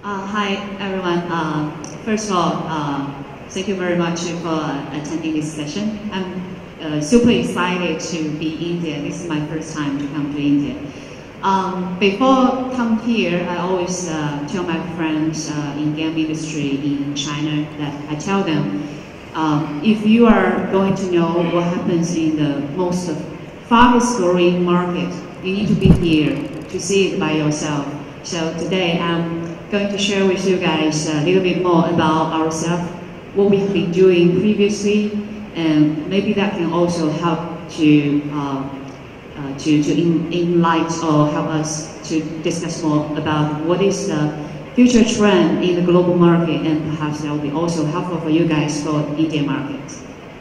Hi everyone. First of all, thank you very much for attending this session. I'm super excited to be in India. This is my first time to come to India. Before come here, I always tell my friends in game industry in China that I tell them, if you are going to know what happens in the most fastest growing market, you need to be here to see it by yourself. So today I'm going to share with you guys a little bit more about ourselves, what we have been doing previously, and maybe that can also help to enlighten or help us to discuss more about what is the future trend in the global market, and perhaps that will be also helpful for you guys for the Indian market.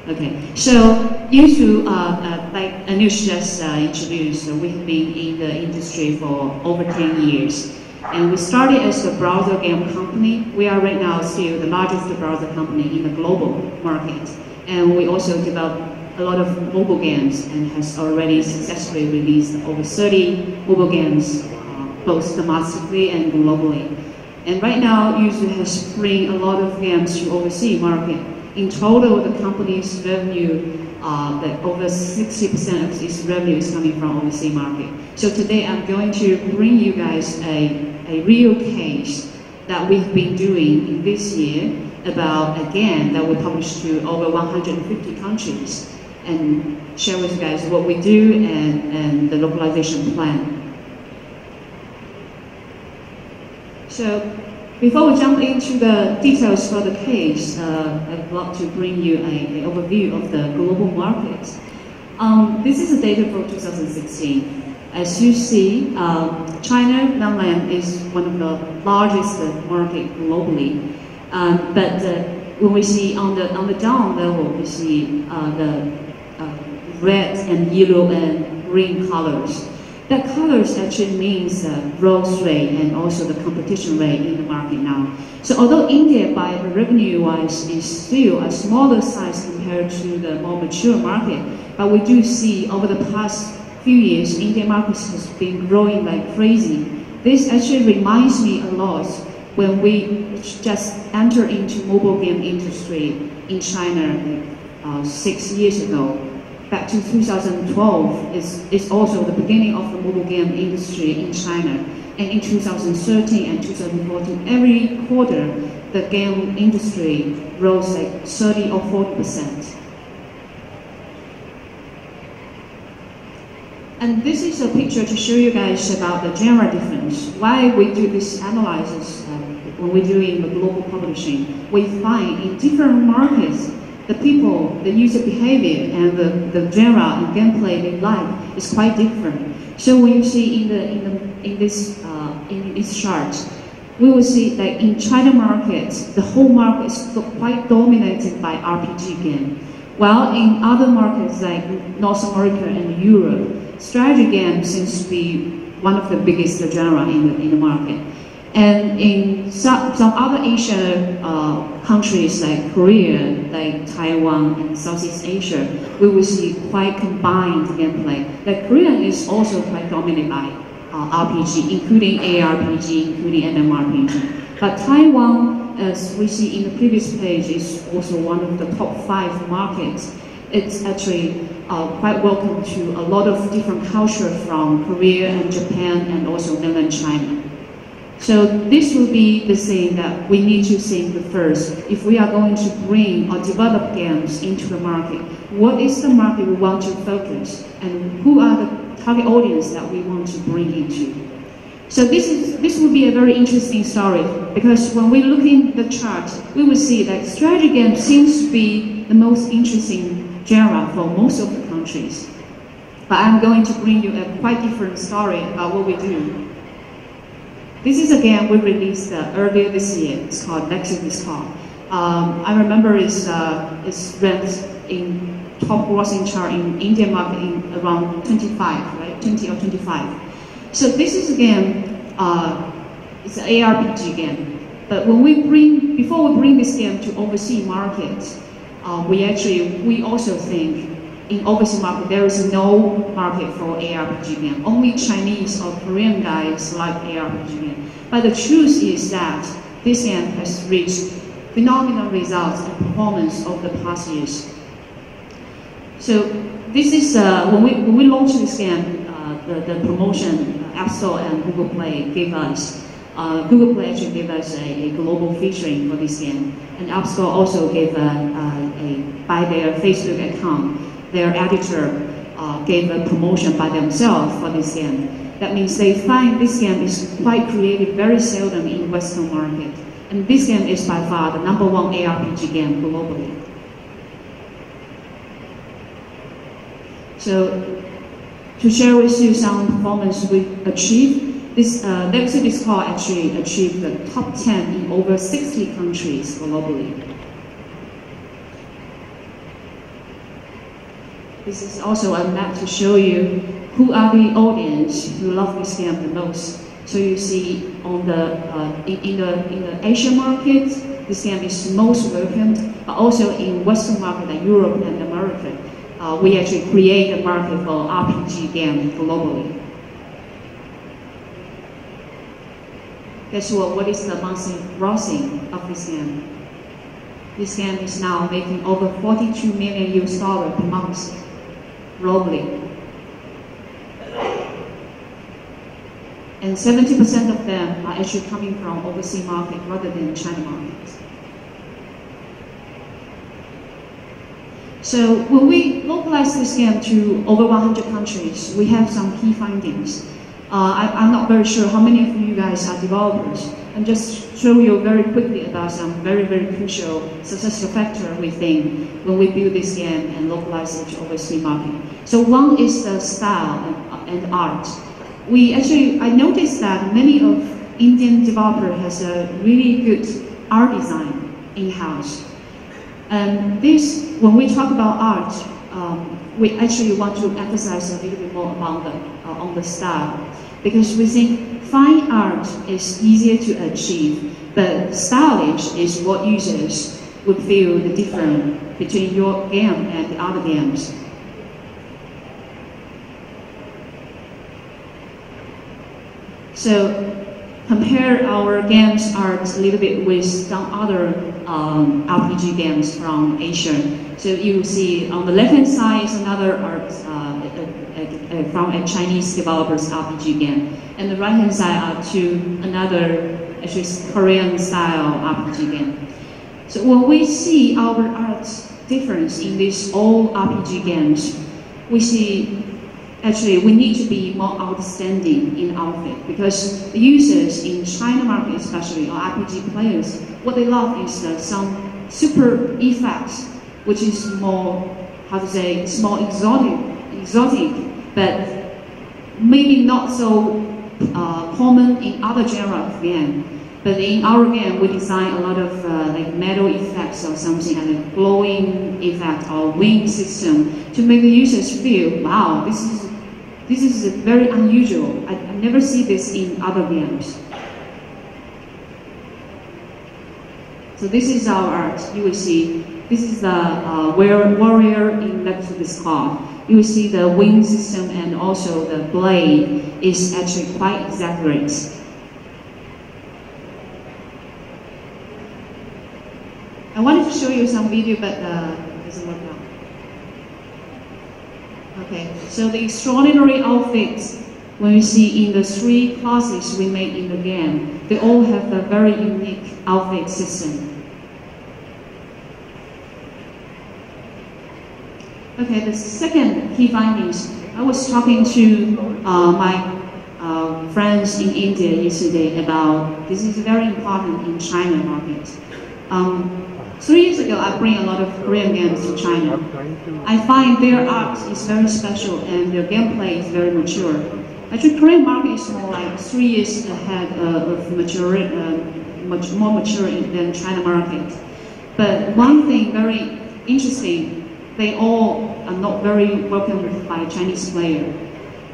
Okay, so like Anush just introduced, we have been in the industry for over 10 years. And we started as a browser game company. We are right now still the largest browser company in the global market. And we also develop a lot of mobile games and has already successfully released over 30 mobile games, both domestically and globally. And right now, Yuli has bring a lot of games to overseas market. In total, the company's revenue, that over 60% of its revenue is coming from overseas market. So today I'm going to bring you guys a real case that we've been doing in this year about a game that we published to over 150 countries and share with you guys what we do and the localization plan. So before we jump into the details for the case, I'd like to bring you an overview of the global market. This is the data for 2016. As you see, China mainland is one of the largest market globally. But when we see on the down level, we see the red and yellow and green colors. That colors actually means growth rate and also the competition rate in the market now. So although India by revenue-wise is still a smaller size compared to the more mature market, but we do see over the past few years, Indian market has been growing like crazy. This actually reminds me a lot when we just entered into mobile game industry in China 6 years ago. Back to 2012 is also the beginning of the mobile game industry in China. And in 2013 and 2014, every quarter, the game industry rose like 30 or 40%. And this is a picture to show you guys about the genre difference. Why we do this analysis when we're doing the global publishing. We find in different markets, the people, the user behavior, and the genre and gameplay they like is quite different. So when you see in this chart, we will see that in China market, the whole market is quite dominated by RPG game. While in other markets like North America and Europe, strategy game seems to be one of the biggest genre in the market. And in some other Asian countries like Korea, like Taiwan and Southeast Asia, we will see quite combined gameplay. Like Korean is also quite dominated by RPG, including ARPG, including MMORPG. But Taiwan, as we see in the previous page, is also one of the top 5 markets. It's actually quite welcome to a lot of different culture from Korea and Japan and also mainland China. So this will be the thing that we need to think first. If we are going to bring or develop games into the market, what is the market we want to focus, and who are the target audience that we want to bring into? So this will be a very interesting story, because when we look in the chart, we will see that strategy game seems to be the most interesting genre for most of the countries. But I'm going to bring you a quite different story about what we do. This is a game we released earlier this year. It's called Lexus Call. I remember it's ranked in top grossing chart in Indian market in around 25, right? 20 or 25. So this is a game, it's an ARPG game. But before we bring this game to overseas markets, we also think in overseas market, there is no market for ARPG game. Only Chinese or Korean guys like ARPG game. But the truth is that this game has reached phenomenal results and performance over the past years. So this is when we launched this game, the promotion App Store and Google Play gave us. Google Play actually gave us a global featuring for this game, and App Store also gave by their Facebook account, their editor gave a promotion by themselves for this game. That means they find this game is quite creative, very seldom in Western market, and this game is by far the #1 ARPG game globally. So to share with you some performance we achieved. This Legacy Discord actually achieved the top 10 in over 60 countries globally. This is also a map to show you who are the audience who love this game the most. So you see on the in the Asian market, this game is most welcomed, but also in Western market like Europe and America, we actually create a market for RPG game globally. Guess what? What is the monthly grossing of this game? This game is now making over $42 million per month globally. And 70% of them are actually coming from overseas market rather than China market. So when we localize this game to over 100 countries, we have some key findings. I'm not very sure how many of you guys are developers. I'm just show you very quickly about some very, very crucial success factor we think when we build this game and localize it to overseas market. So one is the style and art. I noticed that many of Indian developer has a really good art design in-house. And this, when we talk about art, we actually want to emphasize a little bit more about on the style, because we think fine art is easier to achieve, but stylish is what users would feel the difference between your game and the other games. So compare our games art a little bit with some other RPG games from Asia. So you see on the left-hand side is another art from a Chinese developer's RPG game, and the right-hand side are another actually Korean style RPG game. So when we see our art difference in these all RPG games, we see actually we need to be more outstanding in outfit, because the users in China market especially, or RPG players, what they love is some super effects, which is more, how to say, it's more exotic, but maybe not so common in other genre of game. But in our game, we design a lot of like metal effects or something, and a glowing effect or wing system to make the users feel, wow, this is very unusual. I never see this in other games. So this is our art. You will see, this is the warrior in Legacy Discord. You will see the wing system and also the blade is actually quite exaggerate. I wanted to show you some video, but it doesn't work out. Okay, so the extraordinary outfits, when you see in the 3 classes we made in the game, they all have a very unique outfit system. Okay, the second key findings, I was talking to my friends in India yesterday about this is very important in China market. 3 years ago, I bring a lot of Korean games to China. I find their art is very special and their gameplay is very mature. Actually, Korean market is more like 3 years ahead of maturity, much more mature than China market. But one thing very interesting, they all are not very welcomed by Chinese player.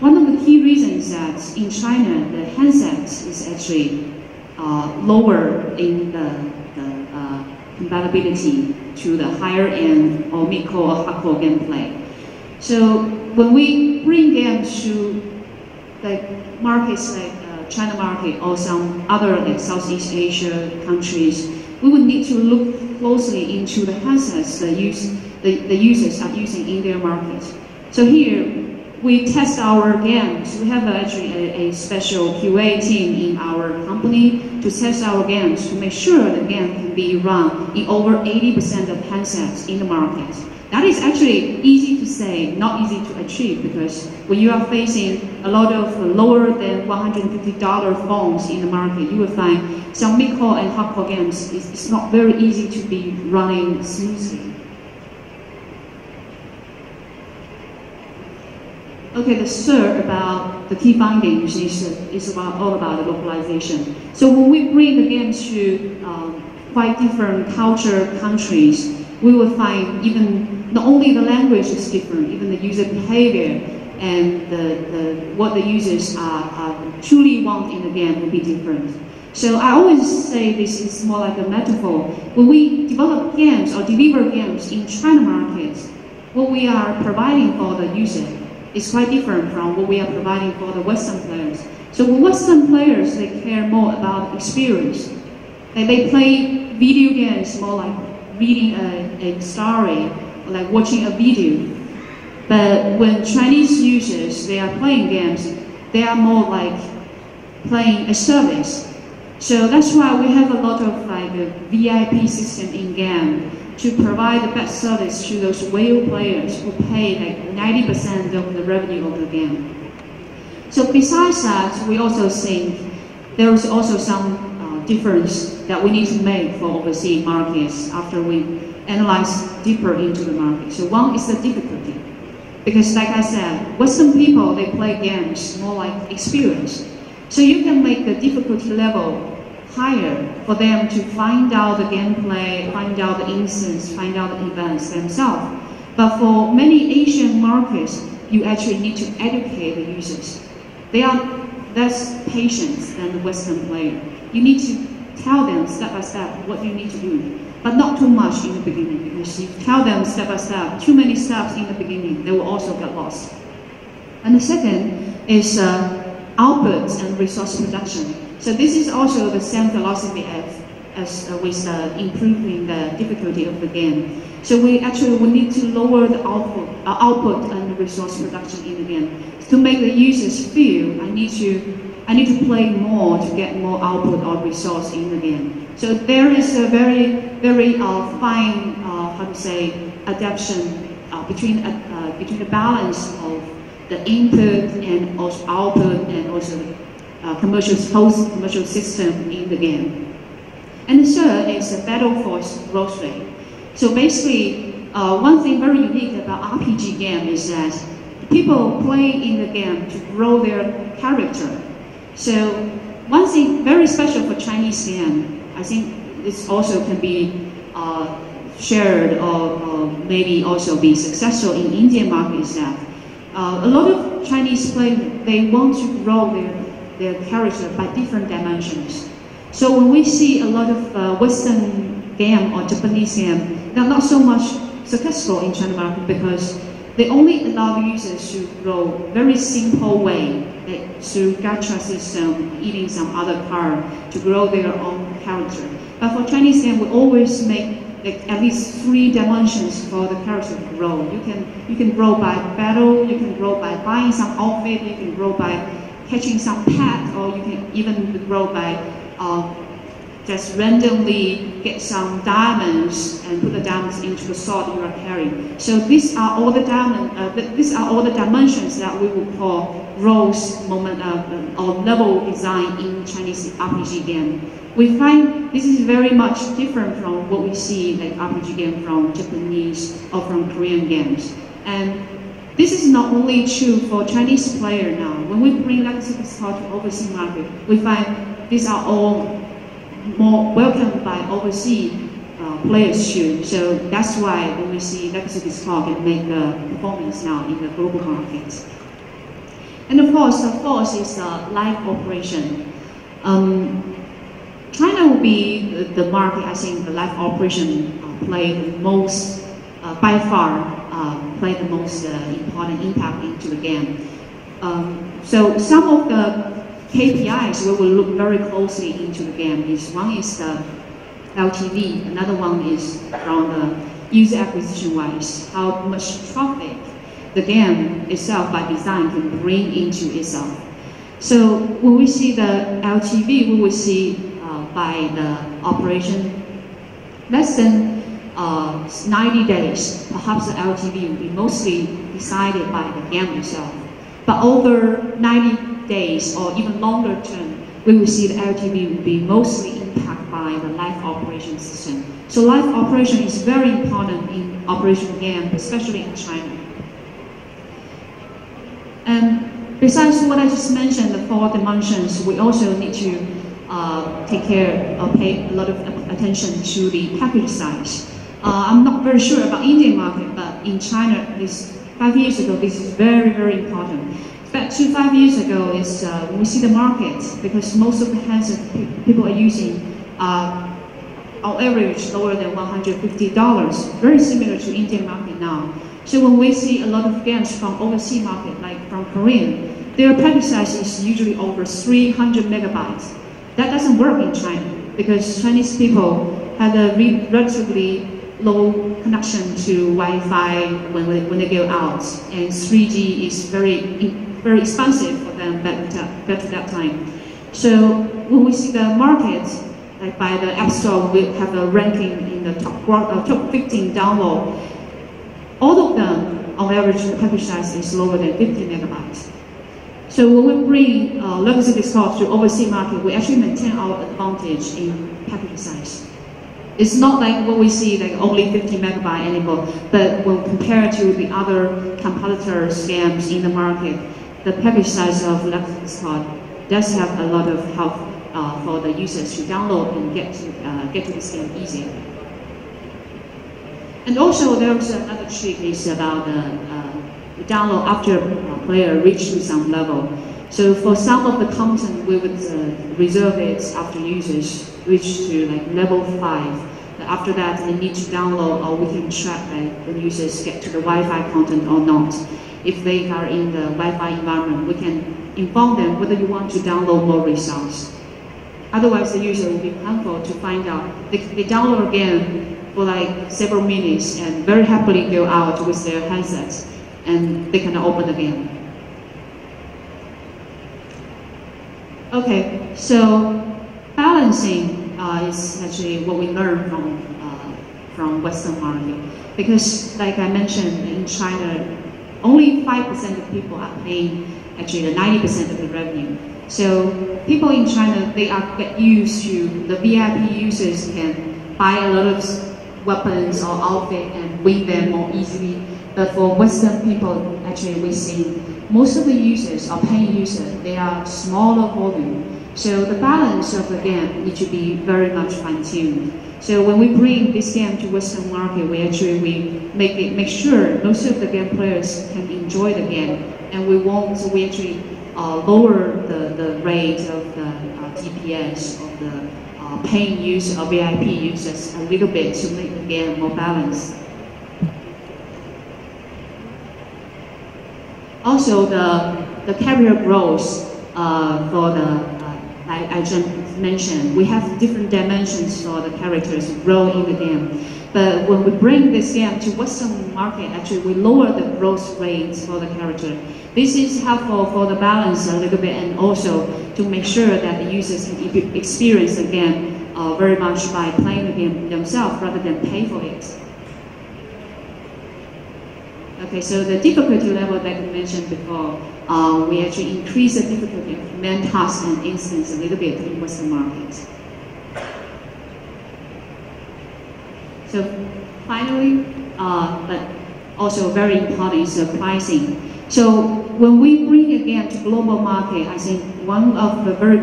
One of the key reasons is that in China, the handset is actually lower in the compatibility to the higher end or mid-core or hardcore gameplay. So when we bring games to like markets like China market or some other like Southeast Asia countries, we would need to look closely into the handsets the users are using in their market. So here, we test our games. We have actually a special QA team in our company to test our games to make sure the game can be run in over 80% of handsets in the market. That is actually easy to say, not easy to achieve, because when you are facing a lot of lower than $150 phones in the market, you will find some mid-core and hardcore games, it's not very easy to be running smoothly. Okay, the third about the key findings is all about the localization. So when we bring the games to quite different culture countries, we will find even not only the language is different, even the user behavior and what the users are truly want in the game will be different. So I always say this is more like a metaphor. When we develop games or deliver games in China markets, what we are providing for the user is quite different from what we are providing for the Western players. So the Western players, they care more about experience. They play video games more like reading a story, or like watching a video. But when Chinese users, they are playing games, they are more like playing a service. So that's why we have a lot of like a VIP system in game to provide the best service to those whale players who pay like 90% of the revenue of the game. So besides that, we also think there is also some difference that we need to make for overseas markets after we analyze deeper into the market. So one is the difficulty. Because like I said, Western people, they play games more like experience. So you can make the difficulty level higher for them to find out the gameplay, find out the instance, find out the events themselves. But for many Asian markets, you actually need to educate the users. They are less patient than the Western player. You need to tell them step by step what you need to do, but not too much in the beginning, because if you tell them step by step, too many steps in the beginning, they will also get lost. And the second is output and resource production. So this is also the same philosophy as with improving the difficulty of the game. So we actually need to lower the output and resource production in the game to make the users feel I need to play more to get more output or resource in the game. So there is a very fine adaptation between the balance of the input and also output and also commercial system in the game. And the third is the battle force growth rate. So basically, one thing very unique about RPG game is that people play in the game to grow their character. So one thing very special for Chinese game, I think this also can be shared or maybe also be successful in Indian market is that a lot of Chinese players, they want to grow their character by different dimensions. So when we see a lot of Western game or Japanese game, they're not so much successful in China market because they only allow users to grow very simple way, like through gacha system, eating some other card to grow their own character. But for Chinese game, we always make like at least 3 dimensions for the character to grow. You can grow by battle, you can grow by buying some outfit, you can grow by catching some pet, or you can even grow by just randomly get some diamonds and put the diamonds into the sword you are carrying. So these are all the dimensions that we would call roles or level design in Chinese RPG game. We find this is very much different from what we see like RPG game from Japanese or from Korean games. And this is not only true for Chinese player now. When we bring legacy discard to overseas market, we find these are all more welcomed by overseas players too. So that's why when we see legacy discard can make the performance now in the global market. And of course, the fourth is live operation. China will be the market, I think, the live operation play the most, by far, play the most important impact into the game. So some of the KPIs we will look very closely into the game is one is the LTV, another one is from the user acquisition wise, how much traffic the game itself by design can bring into itself. So when we see the LTV, we will see by the operation less than 90 days, perhaps the LTV will be mostly decided by the game itself. But over 90 days or even longer term, we will see the LTV will be mostly impacted by the live operation system. So live operation is very important in operation game, especially in China. And besides what I just mentioned, the 4 dimensions, we also need to take care or pay a lot of attention to the package size. I'm not very sure about Indian market, but in China, 5 years ago, this is very, very important. Back to 5 years ago is when we see the market, because most of the handsets people are using on average lower than $150, very similar to Indian market now. So when we see a lot of games from overseas market, like from Korean, their package size is usually over 300 megabytes. That doesn't work in China because Chinese people have a relatively low connection to Wi-Fi when they go out, and 3G is very expensive for them back to that time. So when we see the market, like by the App Store, we have a ranking in the top 15 download. All of them, on average, the package size is lower than 50 megabytes. So when we bring legacy Discord to overseas market, we actually maintain our advantage in package size. It's not like what we see, like only 50 megabyte anymore, but when compared to the other competitors games in the market, the package size of legacy Discord does have a lot of help for the users to download and get to this game easier. And also there's another trick is about the download after a player reaches some level. So for some of the content, we would reserve it after users reach to like level 5. After that, they need to download, or we can track when users get to the Wi-Fi content or not. If they are in the Wi-Fi environment, we can inform them whether you want to download more results. Otherwise, the user will be harmful to find out. They download again for like several minutes and very happily go out with their handsets, and they cannot open again. Okay, so balancing is actually what we learn from Western market, because like I mentioned, in China, only 5% of people are paying actually the 90% of the revenue. So people in China, they get used to the VIP users can buy a lot of weapons or outfit and win them more easily. But for Western people, actually we see most of the users are paying users. They are smaller volume. So the balance of the game needs to be very much fine-tuned. So when we bring this game to Western market, we make sure most of the game players can enjoy the game, and we actually lower the rate of the DPS of the paying user or VIP users a little bit to make the game more balanced. Also, the career growth for the I just mentioned, we have different dimensions for the characters grow in the game. But when we bring this game to Western market, actually we lower the growth rate for the character. This is helpful for the balance a little bit, and also to make sure that the users can experience the game very much by playing the game themselves rather than pay for it. Okay, so the difficulty level that we mentioned before, we actually increase the difficulty of main task and instance a little bit in Western markets. So finally, but also very important is the pricing. So when we bring a game to global market, I think one of the very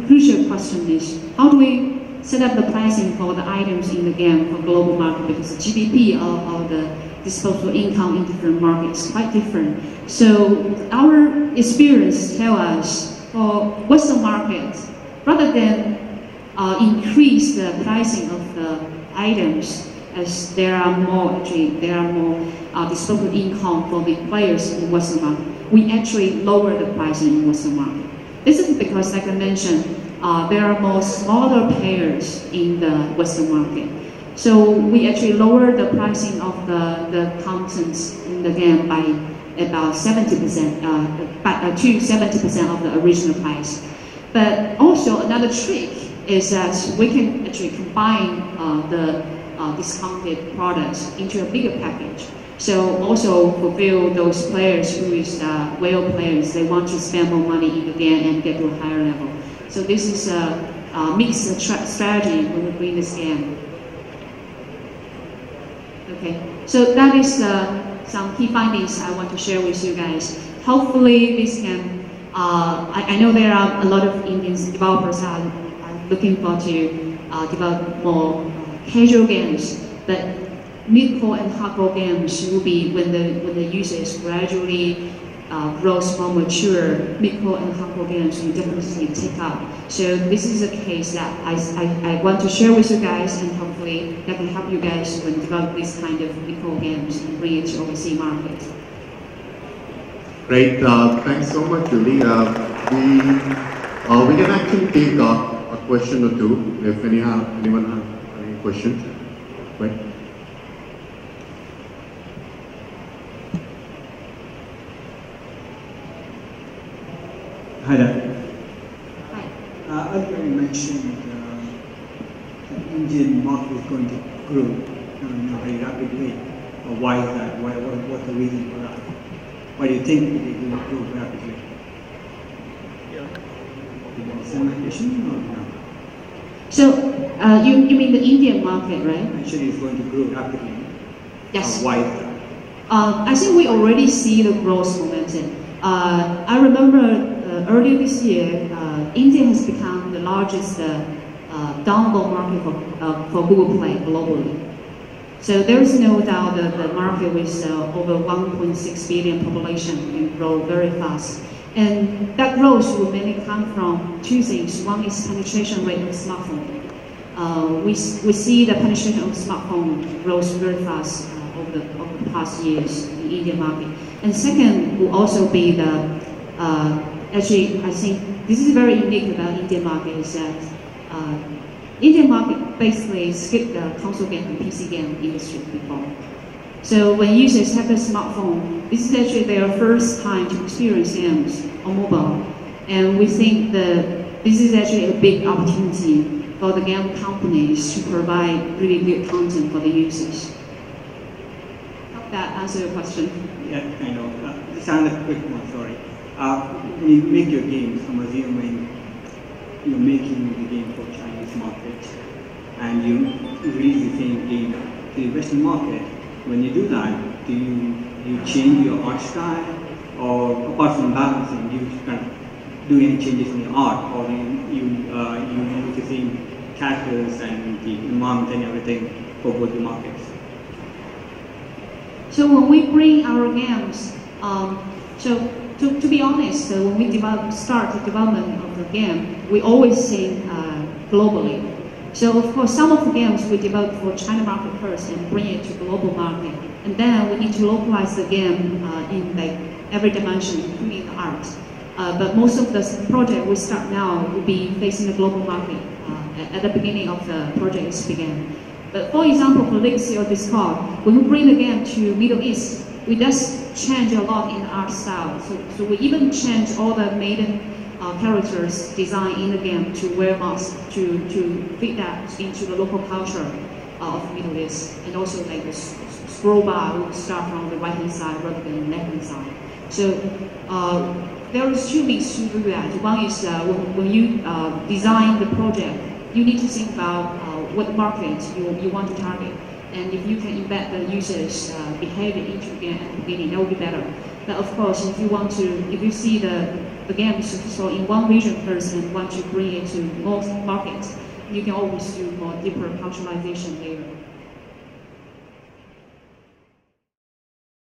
crucial questions is how do we set up the pricing for the items in the game for global market, because the GDP or the disposable income in different markets is quite different. So our experience tells us for Western markets, rather than increase the pricing of the items, as there are more disposable income for the players in Western market, we actually lower the pricing in Western market. This is because, like I mentioned, there are more smaller players in the Western market. So we actually lower the pricing of the contents in the game by about 70%, to 70% of the original price. But also another trick is that we can actually combine the discounted products into a bigger package. So also fulfill those players who is whale players, they want to spend more money in the game and get to a higher level. So this is a mixed strategy when we bring this game. Okay, so that is some key findings I want to share with you guys. Hopefully this can, I know there are a lot of Indian developers are looking forward to develop more casual games, but mid-core and hardcore games will be when the users gradually grows more mature. Mid-core and hardcore games will definitely take up. So this is a case that I want to share with you guys, and hopefully that can help you guys when develop this kind of mid-core games and bring it to overseas market. Great, thanks so much, Yuli. We can actually take a question or two if anyone has any questions. Right. Hi there. Hi. Earlier you mentioned the Indian market is going to grow very rapidly. Why is that? What's the reason for that? Why do you think it is going to grow rapidly? Yeah. Did you understand my question or no? So you mean the Indian market, right? Actually, it's going to grow rapidly. Yes. Why is that? I think we already see the growth momentum. I remember earlier this year, India has become the largest download market for Google Play globally. So there is no doubt that the market with over 1.6 billion population can grow very fast. And that growth will mainly come from two things. One is penetration rate of smartphone. We see the penetration of smartphone grows very fast over the past years in the Indian market. And second will also be the, actually I think this is very unique about Indian market is that Indian market basically skipped the console game and PC game industry before. So when users have a smartphone, this is actually their first time to experience games on mobile. And we think that this is actually a big opportunity for the game companies to provide really good content for the users. Hope that answers your question. Yeah, kind of. Just another quick one, sorry. When you make your games, I'm assuming you're making the game for Chinese market and you release the same game to the Western market. When you do that, do you change your art style, or apart from balancing, do you kind of do any changes in the art, or you use the same characters and the environment and everything for both the markets? So when we bring our games, to be honest, when we start the development of the game, we always think globally. So of course, some of the games we develop for China market first and bring it to global market, and then we need to localize the game in like every dimension, including the art. But most of the project we start now will be facing the global market at the beginning of the project is began. But for example, for Legacy or Discord, when we bring the game to Middle East, we just change a lot in the art style. So we even change all the maiden characters design in the game to wear masks to fit that into the local culture of Middle East. And also like the scroll bar will start from the right hand side rather than the left hand side. So there is two ways to do that. One is when you design the project, you need to think about what market you want to target. And if you can embed the user's behavior into the game at the beginning, that would be better. But of course, if you see the game is successful in one region first and want to bring it to most markets, you can always do more deeper culturalization later.